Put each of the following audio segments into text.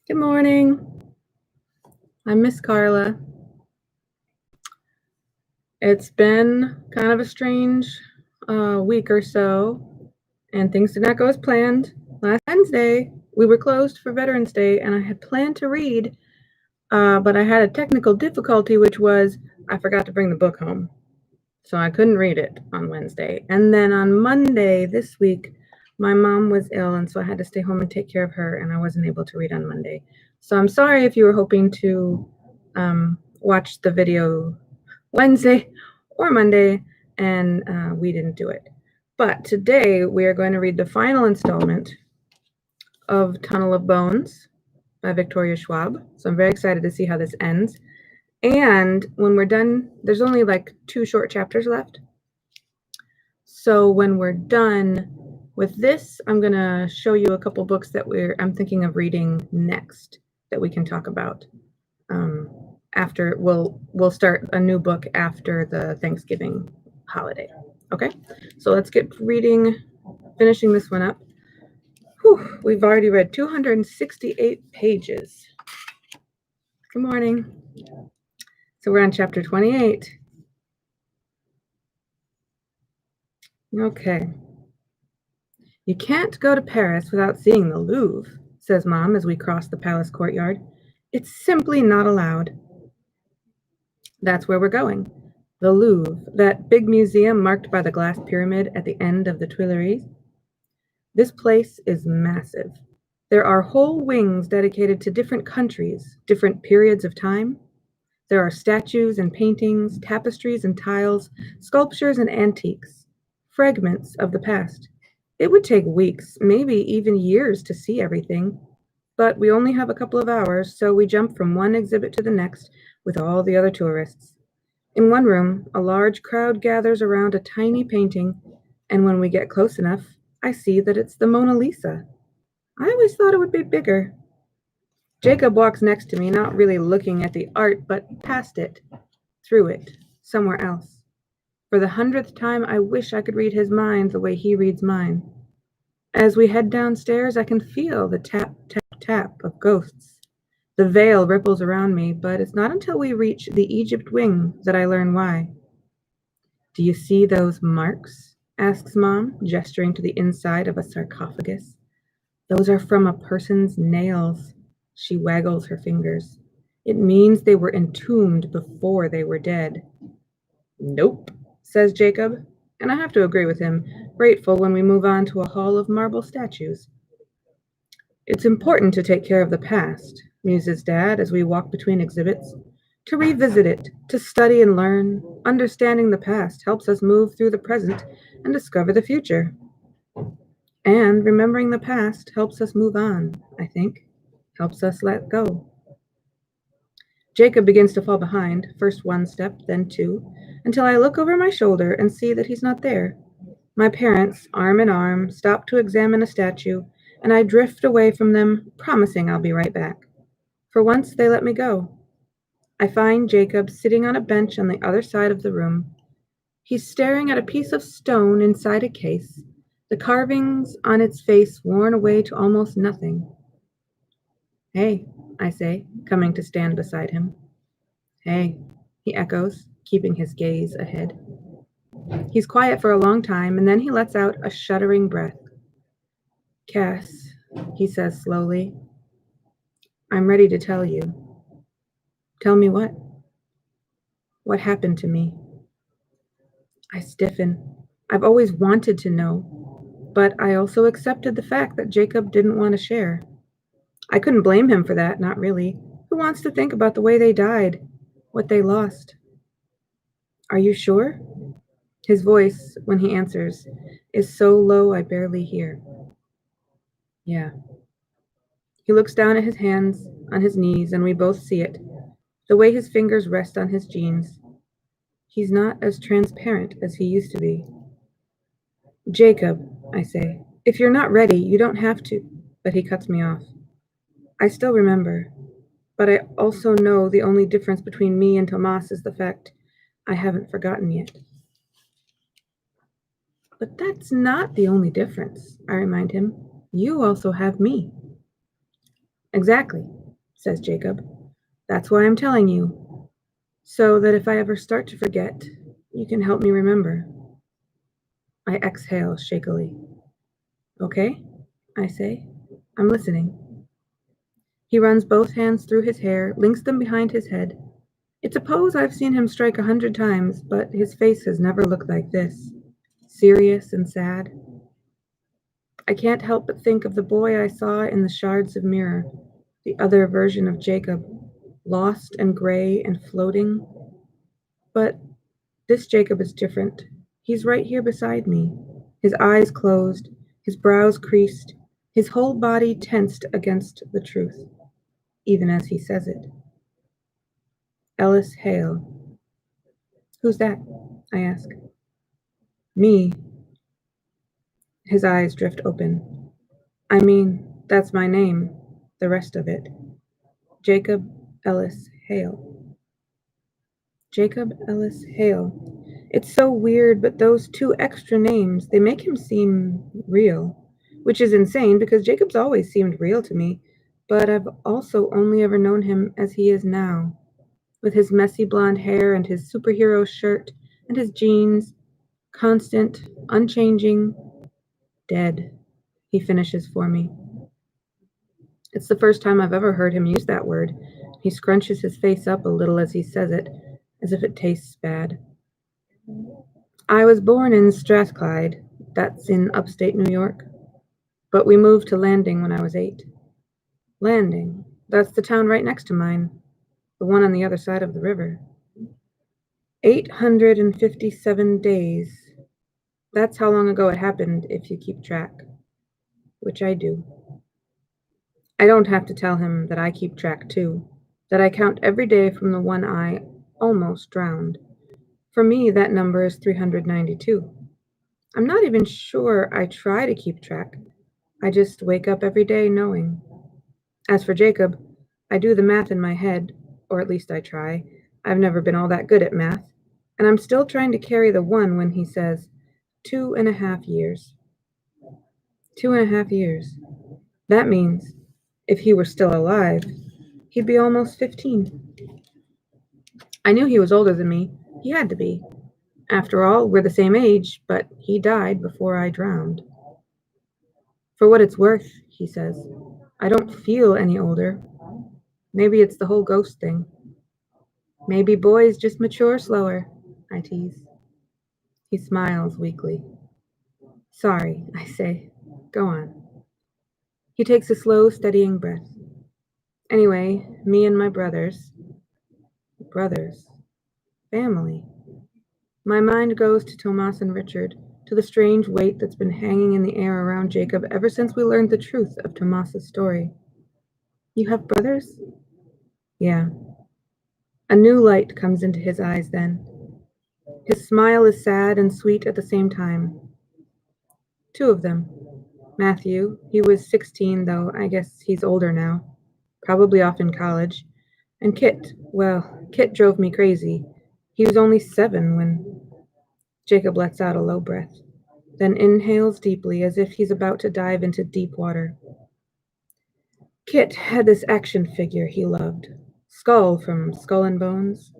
Good morning. I'm Miss Carla. It's been kind of a strange week or so, and things did not go as planned. Last Wednesday, we were closed for Veterans Day, and I had planned to read, but I had a technical difficulty, which was I forgot to bring the book home. So I couldn't read it on Wednesday. And then on Monday this week, my mom was ill, and so I had to stay home and take care of her, and I wasn't able to read on Monday. So I'm sorry if you were hoping to watch the video Wednesday or Monday, and we didn't do it. But today we are going to read the final installment of Tunnel of Bones by Victoria Schwab. So I'm very excited to see how this ends. And when we're done, there's only like 2 short chapters left. So when we're done with this, I'm going to show you a couple books that I'm thinking of reading next that we can talk about. After we'll start a new book after the Thanksgiving holiday. Okay, so let's get finishing this one up. Whew, we've already read 268 pages. Good morning. So we're on chapter 28. Okay. You can't go to Paris without seeing the Louvre, says Mom as we cross the palace courtyard. It's simply not allowed. That's where we're going. The Louvre, that big museum marked by the glass pyramid at the end of the Tuileries. This place is massive. There are whole wings dedicated to different countries, different periods of time. There are statues and paintings, tapestries and tiles, sculptures and antiques, fragments of the past. It would take weeks, maybe even years to see everything, but we only have a couple of hours, so we jump from one exhibit to the next with all the other tourists. In one room, a large crowd gathers around a tiny painting, and when we get close enough, I see that it's the Mona Lisa. I always thought it would be bigger. Jacob walks next to me, not really looking at the art, but past it, through it, somewhere else. For the 100th time, I wish I could read his mind the way he reads mine. As we head downstairs, I can feel the tap, tap, tap of ghosts. The veil ripples around me, but it's not until we reach the Egypt wing that I learn why. Do you see those marks? Asks Mom, gesturing to the inside of a sarcophagus. Those are from a person's nails. She waggles her fingers. It means they were entombed before they were dead. Nope, says Jacob, and I have to agree with him, grateful when we move on to a hall of marble statues. It's important to take care of the past, muses Dad as we walk between exhibits. To revisit it, to study and learn. Understanding the past helps us move through the present and discover the future. And remembering the past helps us move on, I think. Helps us let go. Jacob begins to fall behind, first 1 step, then 2, until I look over my shoulder and see that he's not there. My parents, arm in arm, stop to examine a statue, and I drift away from them, promising I'll be right back. For once, they let me go. I find Jacob sitting on a bench on the other side of the room. He's staring at a piece of stone inside a case, the carvings on its face worn away to almost nothing. Hey, I say, coming to stand beside him. Hey, he echoes, keeping his gaze ahead. He's quiet for a long time, and then he lets out a shuddering breath. Cass, he says slowly, I'm ready to tell you. Tell me what? What happened to me? I stiffen. I've always wanted to know, but I also accepted the fact that Jacob didn't want to share. I couldn't blame him for that, not really. Who wants to think about the way they died, what they lost? Are you sure? His voice, when he answers, is so low I barely hear. Yeah. He looks down at his hands on his knees, and we both see it, the way his fingers rest on his jeans. He's not as transparent as he used to be. Jacob, I say, if you're not ready, you don't have to. But he cuts me off. I still remember, but I also know the only difference between me and Tomas is the fact I haven't forgotten yet. But that's not the only difference, I remind him. You also have me. Exactly. says Jacob. That's why I'm telling you, so that if I ever start to forget, you can help me remember. I exhale shakily. Okay, I say. I'm listening. He runs both hands through his hair, links them behind his head. It's a pose I've seen him strike 100 times, but his face has never looked like this. Serious and sad. I can't help but think of the boy I saw in the shards of mirror, the other version of Jacob, lost and gray and floating. But this Jacob is different. He's right here beside me, his eyes closed, his brows creased, his whole body tensed against the truth, even as he says it. Ellis Hale. Who's that? I ask. Me. His eyes drift open. I mean, that's my name, the rest of it. Jacob Ellis Hale. Jacob Ellis Hale. It's so weird, but those two extra names, they make him seem real, which is insane because Jacob's always seemed real to me, but I've also only ever known him as he is now, with his messy blonde hair and his superhero shirt and his jeans, constant, unchanging, dead, he finishes for me. It's the first time I've ever heard him use that word. He scrunches his face up a little as he says it, as if it tastes bad. I was born in Strathclyde, that's in upstate New York, but we moved to Landing when I was 8. Landing, that's the town right next to mine, the one on the other side of the river. 857 days. That's how long ago it happened if you keep track, which I do. I don't have to tell him that I keep track too, that I count every day from the one I almost drowned. For me, that number is 392. I'm not even sure I try to keep track. I just wake up every day knowing. As for Jacob, I do the math in my head, or at least I try. I've never been all that good at math, and I'm still trying to carry the one when he says 2.5 years. 2.5 years. That means, if he were still alive, he'd be almost 15. I knew he was older than me. He had to be. After all, we're the same age, but he died before I drowned. For what it's worth, he says, I don't feel any older. Maybe it's the whole ghost thing. Maybe boys just mature slower, I tease. He smiles weakly. Sorry, I say. Go on. He takes a slow, steadying breath. Anyway, me and my brothers. Brothers. Family. My mind goes to Tomas and Richard, to the strange weight that's been hanging in the air around Jacob ever since we learned the truth of Tomas's story. You have brothers? Yeah. A new light comes into his eyes then. His smile is sad and sweet at the same time. 2 of them. Matthew, he was 16, though I guess he's older now. Probably off in college. And Kit, well, Kit drove me crazy. He was only 7 when... Jacob lets out a low breath, then inhales deeply as if he's about to dive into deep water. Kit had this action figure he loved. Skull from Skull and Bones.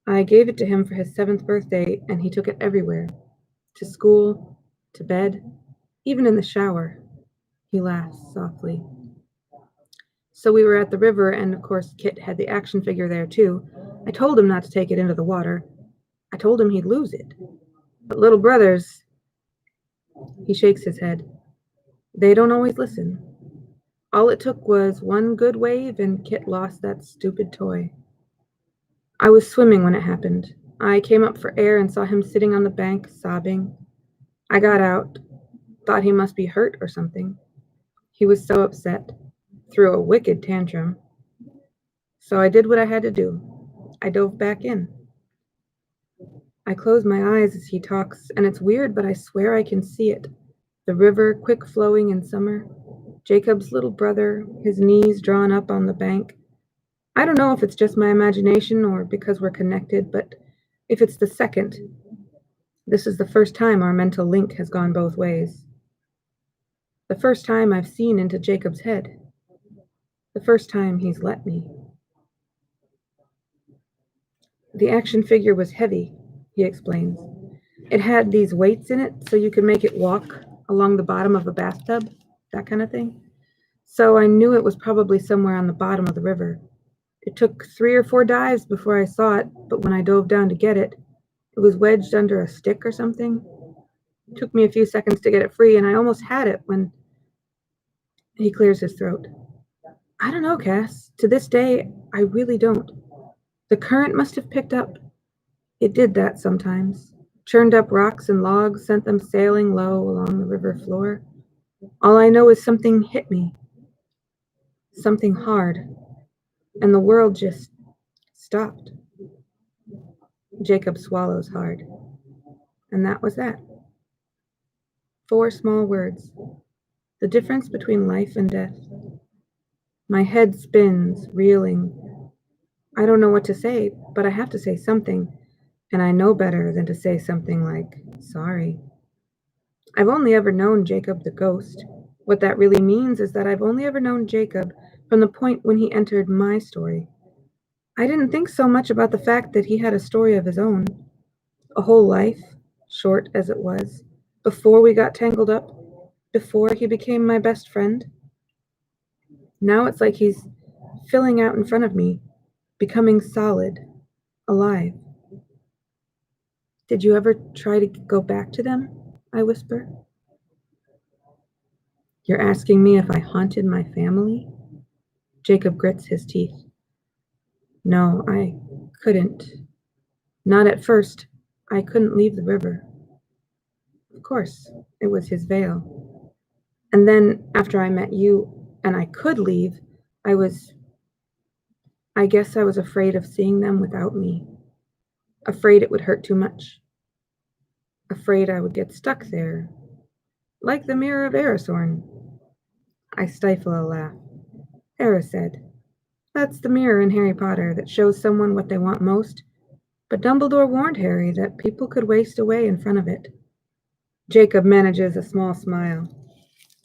I gave it to him for his 7th birthday, and he took it everywhere. To school, to bed, even in the shower. He laughs softly. So we were at the river, and of course Kit had the action figure there too. I told him not to take it into the water. I told him he'd lose it. But little brothers... He shakes his head. They don't always listen. All it took was one good wave, and Kit lost that stupid toy. I was swimming when it happened. I came up for air and saw him sitting on the bank, sobbing. I got out, thought he must be hurt or something. He was so upset, threw a wicked tantrum. So I did what I had to do. I dove back in. I close my eyes as he talks, and it's weird, but I swear I can see it. The river, quick flowing in summer. Jacob's little brother, his knees drawn up on the bank. I don't know if it's just my imagination or because we're connected, but if it's the second, this is the first time our mental link has gone both ways. The first time I've seen into Jacob's head. The first time he's let me. The action figure was heavy, he explains. It had these weights in it so you could make it walk along the bottom of a bathtub, that kind of thing. So I knew it was probably somewhere on the bottom of the river. It took 3 or 4 dives before I saw it, but when I dove down to get it, it was wedged under a stick or something. It took me a few seconds to get it free, and I almost had it when he clears his throat. I don't know, Cass. To this day, I really don't. The current must have picked up. It did that sometimes. Churned up rocks and logs, sent them sailing low along the river floor. All I know is something hit me. Something hard. And the world just stopped. Jacob swallows hard. And that was that. 4 small words. The difference between life and death. My head spins, reeling. I don't know what to say, but I have to say something. And I know better than to say something like, sorry. I've only ever known Jacob the ghost. What that really means is that I've only ever known Jacob from the point when he entered my story. I didn't think so much about the fact that he had a story of his own. A whole life, short as it was, before we got tangled up, before he became my best friend. Now it's like he's filling out in front of me, becoming solid, alive. Did you ever try to go back to them? I whisper. You're asking me if I haunted my family? Jacob grits his teeth. No, I couldn't. Not at first. I couldn't leave the river. Of course, it was his veil. And then, after I met you and I could leave, I guess I was afraid of seeing them without me. Afraid it would hurt too much. Afraid I would get stuck there. Like the mirror of Erissorn. I stifle a laugh. Eris said, that's the mirror in Harry Potter that shows someone what they want most, but Dumbledore warned Harry that people could waste away in front of it. Jacob manages a small smile.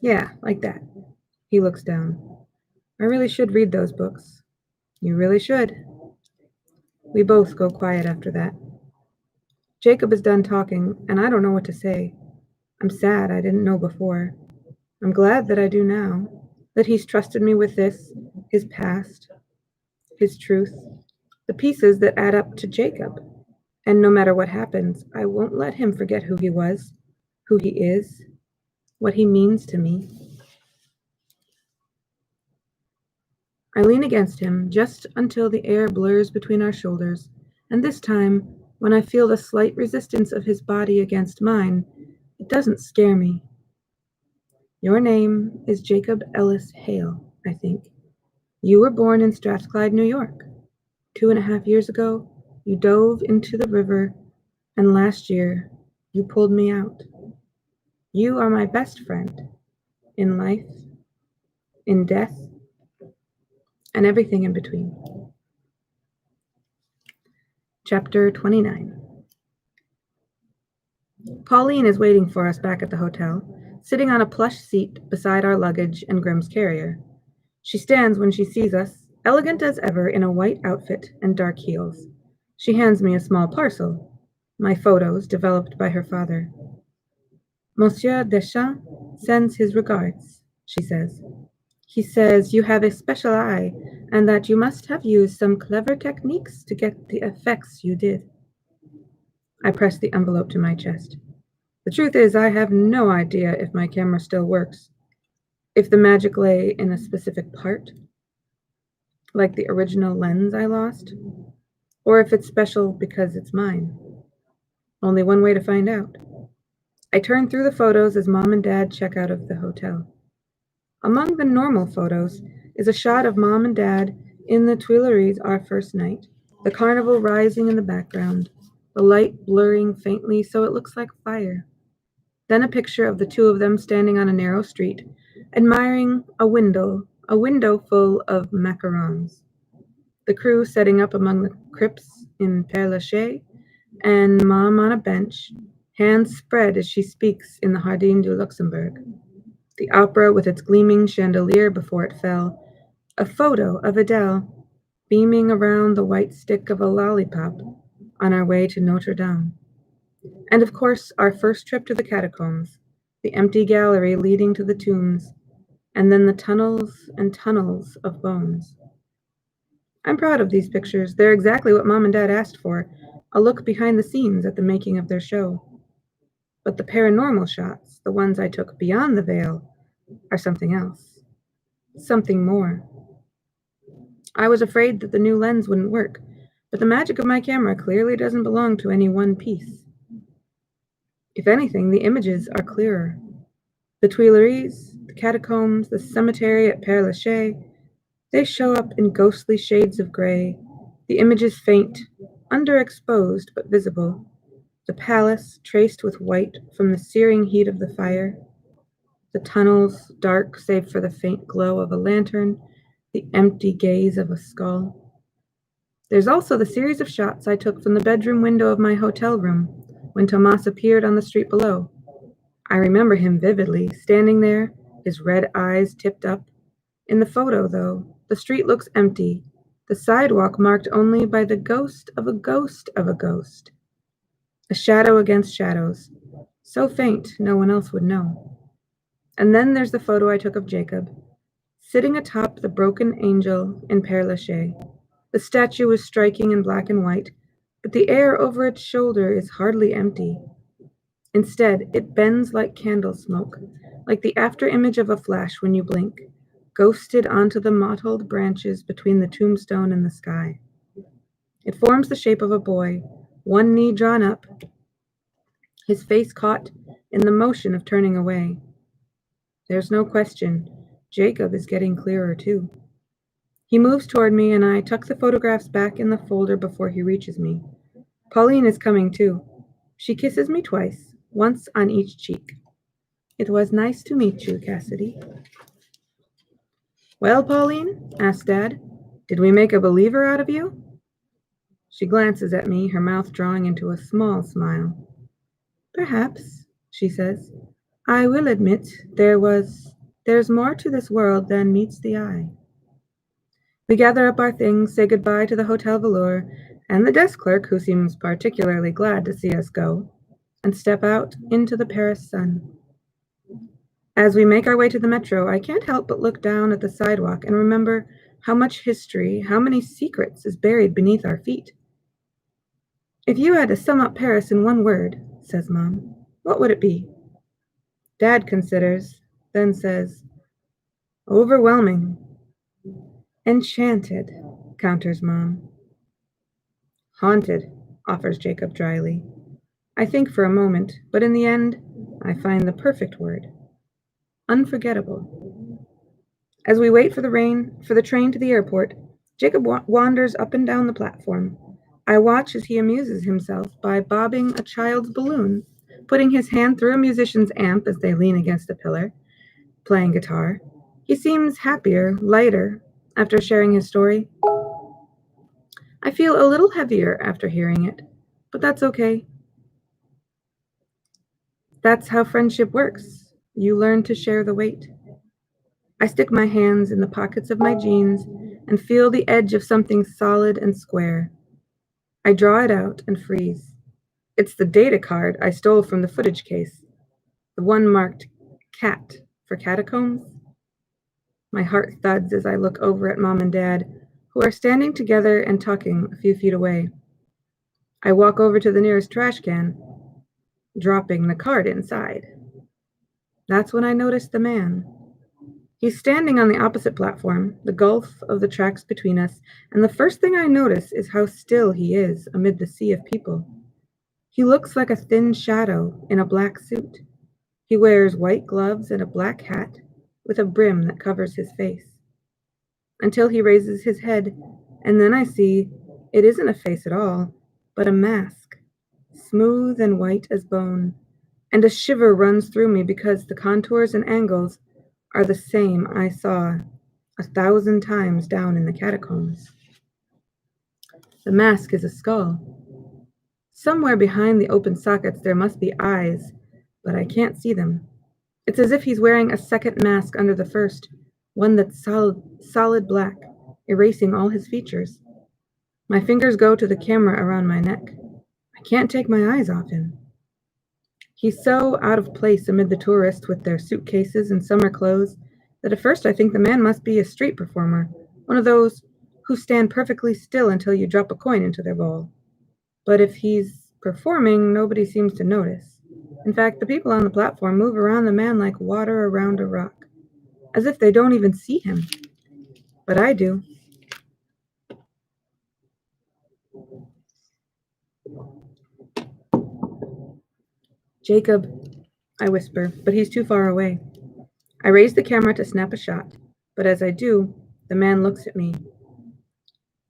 Yeah, like that. He looks down. I really should read those books. You really should. We both go quiet after that. Jacob is done talking, and I don't know what to say. I'm sad I didn't know before. I'm glad that I do now, that he's trusted me with this, his past, his truth, the pieces that add up to Jacob. And no matter what happens, I won't let him forget who he was, who he is, what he means to me. I lean against him just until the air blurs between our shoulders, and this time, when I feel the slight resistance of his body against mine, it doesn't scare me. Your name is Jacob Ellis Hale, I think. You were born in Strathclyde, New York. 2.5 years ago, you dove into the river, and last year, you pulled me out. You are my best friend in life, in death, and everything in between. Chapter 29. Pauline is waiting for us back at the hotel, sitting on a plush seat beside our luggage and Grimm's carrier. She stands when she sees us, elegant as ever in a white outfit and dark heels. She hands me a small parcel, my photos developed by her father. Monsieur Deschamps sends his regards, she says. He says you have a special eye and that you must have used some clever techniques to get the effects you did. I press the envelope to my chest. The truth is, I have no idea if my camera still works, if the magic lay in a specific part, like the original lens I lost, or if it's special because it's mine. Only one way to find out. I turn through the photos as Mom and Dad check out of the hotel. Among the normal photos is a shot of Mom and Dad in the Tuileries our first night, the carnival rising in the background, the light blurring faintly so it looks like fire. Then a picture of the two of them standing on a narrow street, admiring a window full of macarons. The crew setting up among the crypts in Père Lachaise, and Mom on a bench, hands spread as she speaks in the Jardin du Luxembourg. The opera with its gleaming chandelier before it fell, a photo of Adele beaming around the white stick of a lollipop on our way to Notre Dame. And of course, our first trip to the catacombs, the empty gallery leading to the tombs, and then the tunnels and tunnels of bones. I'm proud of these pictures. They're exactly what Mom and Dad asked for, a look behind the scenes at the making of their show. But the paranormal shots, the ones I took beyond the veil, are something else. Something more. I was afraid that the new lens wouldn't work, but the magic of my camera clearly doesn't belong to any one piece. If anything, the images are clearer. The Tuileries, the catacombs, the cemetery at Père Lachaise, they show up in ghostly shades of gray, the images faint, underexposed but visible, the palace traced with white from the searing heat of the fire, the tunnels dark save for the faint glow of a lantern, the empty gaze of a skull. There's also the series of shots I took from the bedroom window of my hotel room when Tomas appeared on the street below. I remember him vividly, standing there, his red eyes tipped up. In the photo, though, the street looks empty, the sidewalk marked only by the ghost of a ghost of a ghost. A shadow against shadows, so faint no one else would know. And then there's the photo I took of Jacob, sitting atop the broken angel in Père Lachaise. The statue is striking in black and white, but the air over its shoulder is hardly empty. Instead, it bends like candle smoke, like the after-image of a flash when you blink, ghosted onto the mottled branches between the tombstone and the sky. It forms the shape of a boy, one knee drawn up, his face caught in the motion of turning away. There's no question, Jacob is getting clearer too. He moves toward me and I tuck the photographs back in the folder before he reaches me. Pauline is coming too. She kisses me twice, once on each cheek. It was nice to meet you, Cassidy. Well, Pauline, asked Dad, did we make a believer out of you? She glances at me, her mouth drawing into a small smile. Perhaps, she says. I will admit there's more to this world than meets the eye. We gather up our things, say goodbye to the Hotel Velour and the desk clerk, who seems particularly glad to see us go, and step out into the Paris sun. As we make our way to the metro, I can't help but look down at the sidewalk and remember how much history, how many secrets is buried beneath our feet. If you had to sum up Paris in one word, says Mom, what would it be? Dad considers, then says, overwhelming. Enchanted, counters Mom. Haunted, offers Jacob dryly. I think for a moment, but in the end, I find the perfect word. Unforgettable. As we wait for the train to the airport, Jacob wanders up and down the platform. I watch as he amuses himself by bobbing a child's balloon, putting his hand through a musician's amp as they lean against a pillar, playing guitar. He seems happier, lighter, after sharing his story. I feel a little heavier after hearing it, but that's okay. That's how friendship works. You learn to share the weight. I stick my hands in the pockets of my jeans and feel the edge of something solid and square. I draw it out and freeze. It's the data card I stole from the footage case, the one marked CAT for catacombs. My heart thuds as I look over at Mom and Dad, who are standing together and talking a few feet away. I walk over to the nearest trash can, dropping the card inside. That's when I notice the man. He's standing on the opposite platform, the gulf of the tracks between us, and the first thing I notice is how still he is amid the sea of people. He looks like a thin shadow in a black suit. He wears white gloves and a black hat with a brim that covers his face. Until he raises his head, and then I see it isn't a face at all, but a mask, smooth and white as bone, and a shiver runs through me because the contours and angles are the same I saw 1,000 times down in the catacombs. The mask is a skull. Somewhere behind the open sockets there must be eyes, but I can't see them. It's as if he's wearing a second mask under the first, one that's solid black, erasing all his features. My fingers go to the camera around my neck. I can't take my eyes off him. He's so out of place amid the tourists with their suitcases and summer clothes that at first I think the man must be a street performer, one of those who stand perfectly still until you drop a coin into their bowl. But if he's performing, nobody seems to notice. In fact, the people on the platform move around the man like water around a rock, as if they don't even see him. But I do. Jacob, I whisper, but he's too far away. I raise the camera to snap a shot, but as I do, the man looks at me.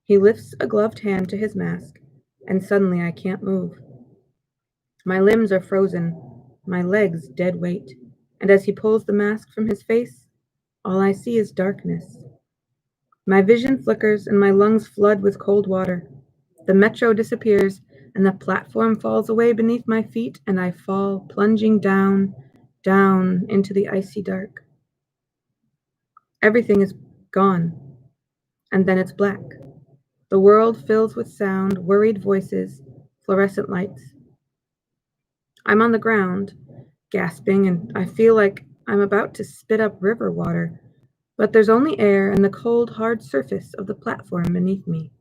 He lifts a gloved hand to his mask, and suddenly I can't move. My limbs are frozen, my legs dead weight, and as he pulls the mask from his face, all I see is darkness. My vision flickers and my lungs flood with cold water. The metro disappears and the platform falls away beneath my feet and I fall plunging down, down into the icy dark. Everything is gone, and then it's black. The world fills with sound, worried voices, fluorescent lights. I'm on the ground, gasping, and I feel like I'm about to spit up river water, but there's only air and the cold, hard surface of the platform beneath me.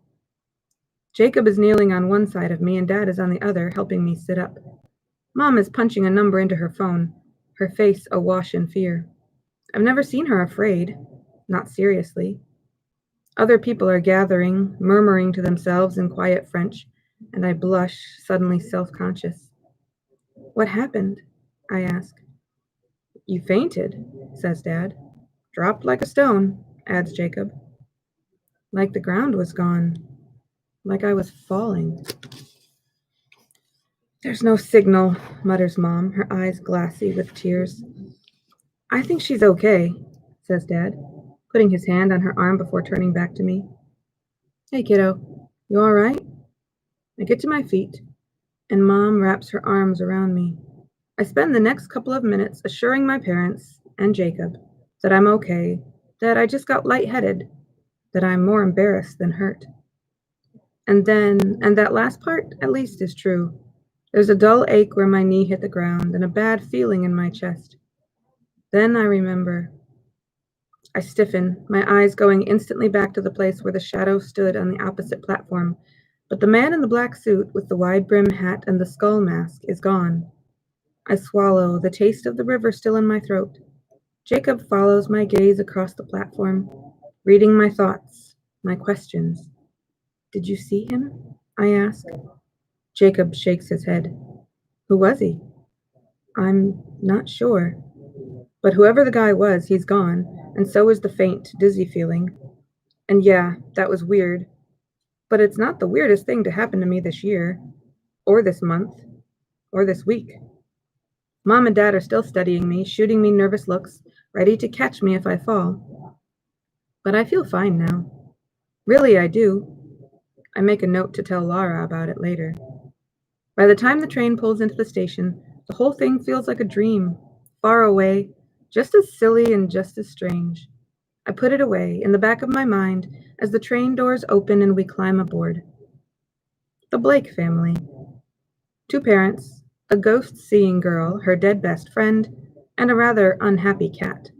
Jacob is kneeling on one side of me and Dad is on the other, helping me sit up. Mom is punching a number into her phone, her face awash in fear. I've never seen her afraid, not seriously. Other people are gathering, murmuring to themselves in quiet French, and I blush, suddenly self-conscious. What happened? I ask. You fainted, says Dad. Dropped like a stone, adds Jacob. Like the ground was gone. Like I was falling. There's no signal, mutters Mom, her eyes glassy with tears. I think she's okay, says Dad, putting his hand on her arm before turning back to me. Hey, kiddo, you all right? I get to my feet, and Mom wraps her arms around me. I spend the next couple of minutes assuring my parents and Jacob that I'm okay, that I just got lightheaded, that I'm more embarrassed than hurt. And that last part at least is true. There's a dull ache where my knee hit the ground and a bad feeling in my chest. Then I remember. I stiffen, my eyes going instantly back to the place where the shadow stood on the opposite platform, but the man in the black suit with the wide-brim hat and the skull mask is gone. I swallow, the taste of the river still in my throat. Jacob follows my gaze across the platform, reading my thoughts, my questions. Did you see him? I ask. Jacob shakes his head. Who was he? I'm not sure. But whoever the guy was, he's gone, and so is the faint, dizzy feeling. And yeah, that was weird. But it's not the weirdest thing to happen to me this year, or this month, or this week. Mom and Dad are still studying me, shooting me nervous looks, ready to catch me if I fall. But I feel fine now. Really, I do. I make a note to tell Laura about it later. By the time the train pulls into the station, the whole thing feels like a dream, far away, just as silly and just as strange. I put it away in the back of my mind as the train doors open and we climb aboard. The Blake family. 2 parents, a ghost-seeing girl, her dead best friend, and a rather unhappy cat.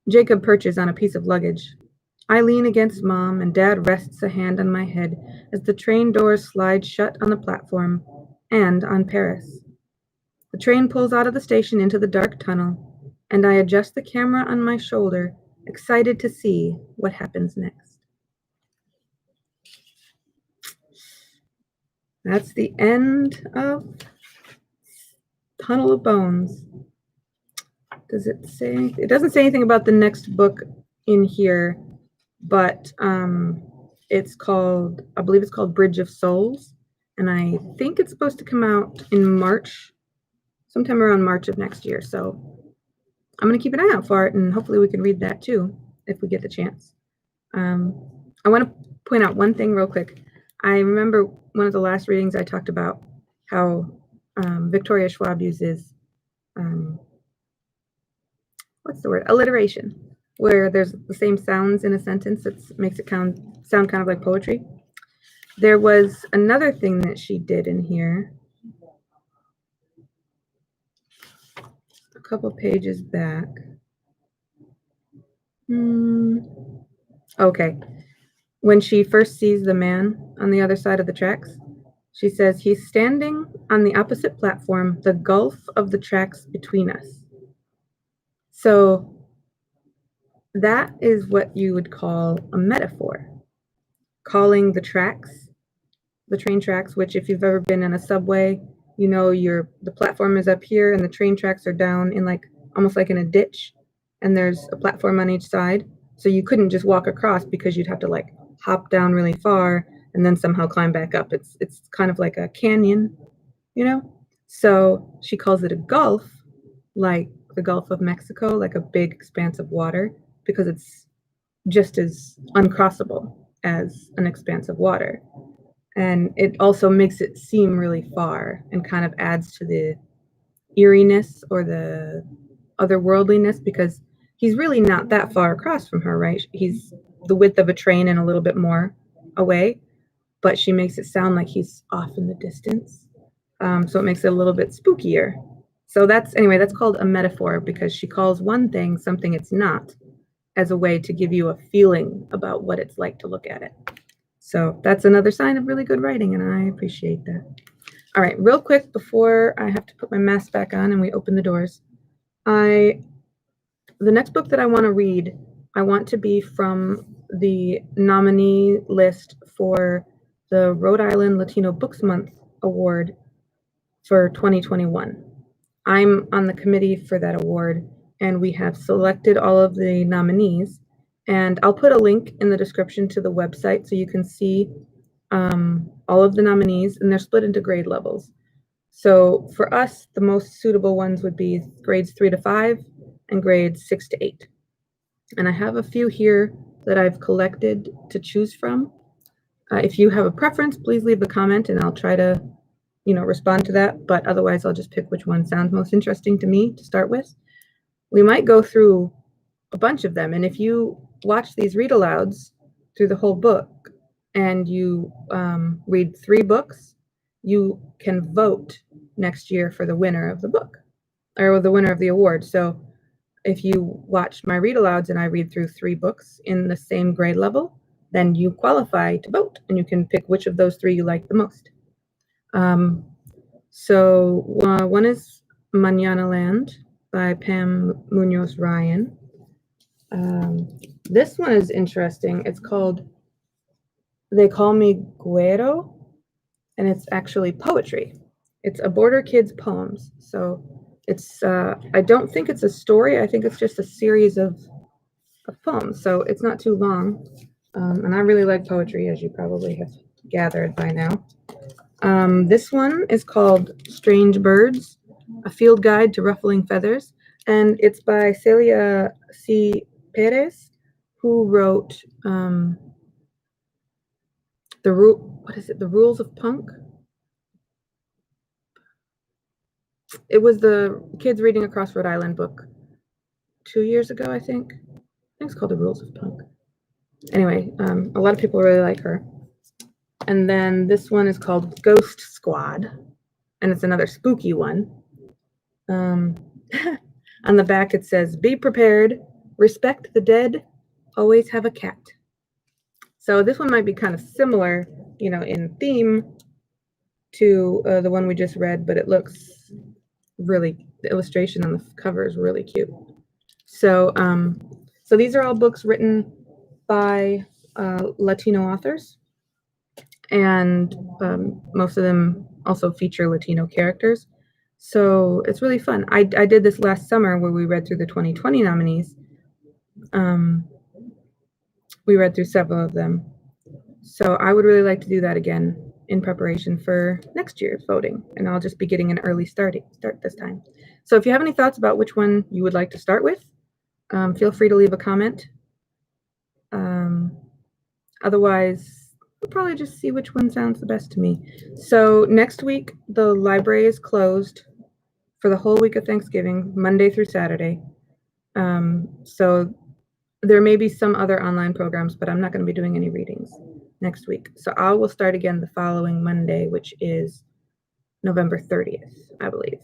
Jacob perches on a piece of luggage. I lean against Mom and Dad rests a hand on my head as the train doors slide shut on the platform and on Paris. The train pulls out of the station into the dark tunnel, and I adjust the camera on my shoulder, excited to see what happens next. That's the end of Tunnel of Bones. Does it say? It doesn't say anything about the next book in here, but it's called, I believe it's called Bridge of Souls, and I think it's supposed to come out in March, sometime around March of next year. So I'm going to keep an eye out for it, and hopefully we can read that too if we get the chance. I want to point out one thing real quick. I remember one of the last readings I talked about how Victoria Schwab uses, what's the word? Alliteration, where there's the same sounds in a sentence that makes it sound kind of like poetry. There was another thing that she did in here, a couple pages back. Okay. When she first sees the man on the other side of the tracks, she says, he's standing on the opposite platform, the gulf of the tracks between us. So that is what you would call a metaphor. Calling the tracks, the train tracks, which if you've ever been in a subway, you know the platform is up here and the train tracks are down in almost like in a ditch, and there's a platform on each side. So you couldn't just walk across because you'd have to hop down really far and then somehow climb back up. It's kind of like a canyon, you know? So she calls it a gulf, like the Gulf of Mexico, like a big expanse of water, because it's just as uncrossable as an expanse of water. And it also makes it seem really far and kind of adds to the eeriness or the otherworldliness, because he's really not that far across from her, right? He's the width of a train and a little bit more away, but she makes it sound like he's off in the distance. So it makes it a little bit spookier. So that's called a metaphor, because she calls one thing something it's not, as a way to give you a feeling about what it's like to look at it. So that's another sign of really good writing, and I appreciate that. All right, real quick before I have to put my mask back on and we open the doors. The next book that I want to read, I want to be from the nominee list for the Rhode Island Latino Books Month Award for 2021. I'm on the committee for that award, and we have selected all of the nominees. And I'll put a link in the description to the website so you can see all of the nominees, and they're split into grade levels. So for us, the most suitable ones would be grades 3 to 5 and grades 6 to 8. And I have a few here that I've collected to choose from. If you have a preference, please leave a comment and I'll try to, respond to that. But otherwise, I'll just pick which one sounds most interesting to me to start with. We might go through a bunch of them. And if you watch these read-alouds through the whole book and you read 3 books, you can vote next year for the winner of the book or the winner of the award. So if you watch my read-alouds and I read through 3 books in the same grade level, then you qualify to vote and you can pick which of those 3 you like the most. So one is Mañana Land by Pam Munoz Ryan. This one is interesting. It's called They Call Me Guero, and it's actually poetry. It's a Border Kids poems. So it's, I don't think it's a story. I think it's just a series of poems. So it's not too long. And I really like poetry, as you probably have gathered by now. This one is called Strange Birds, A Field Guide to Ruffling Feathers. And it's by Celia C. Perez, who wrote The Rules of Punk? It was the Kids Reading Across Rhode Island book 2 years ago, I think. I think it's called The Rules of Punk. Anyway, a lot of people really like her. And then this one is called Ghost Squad, and it's another spooky one. On the back it says, "Be prepared, respect the dead, always have a cat." So this one might be kind of similar, in theme to the one we just read, but it looks really, the illustration on the cover is really cute. So, so these are all books written by Latino authors, and most of them also feature Latino characters. So it's really fun. I did this last summer where we read through the 2020 nominees. We read through several of them. So I would really like to do that again in preparation for next year's voting. And I'll just be getting an early start this time. So if you have any thoughts about which one you would like to start with, feel free to leave a comment. Otherwise, we'll probably just see which one sounds the best to me. So next week, the library is closed for the whole week of Thanksgiving, Monday through Saturday. So there may be some other online programs, but I'm not going to be doing any readings next week. So I will start again the following Monday, which is November 30th, I believe.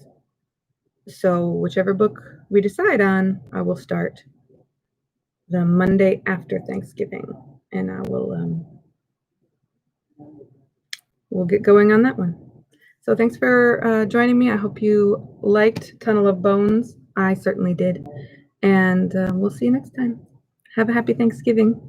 So whichever book we decide on, I will start the Monday after Thanksgiving, and I will we'll get going on that one. So thanks for joining me. I hope you liked Tunnel of Bones. I certainly did. And we'll see you next time. Have a happy Thanksgiving.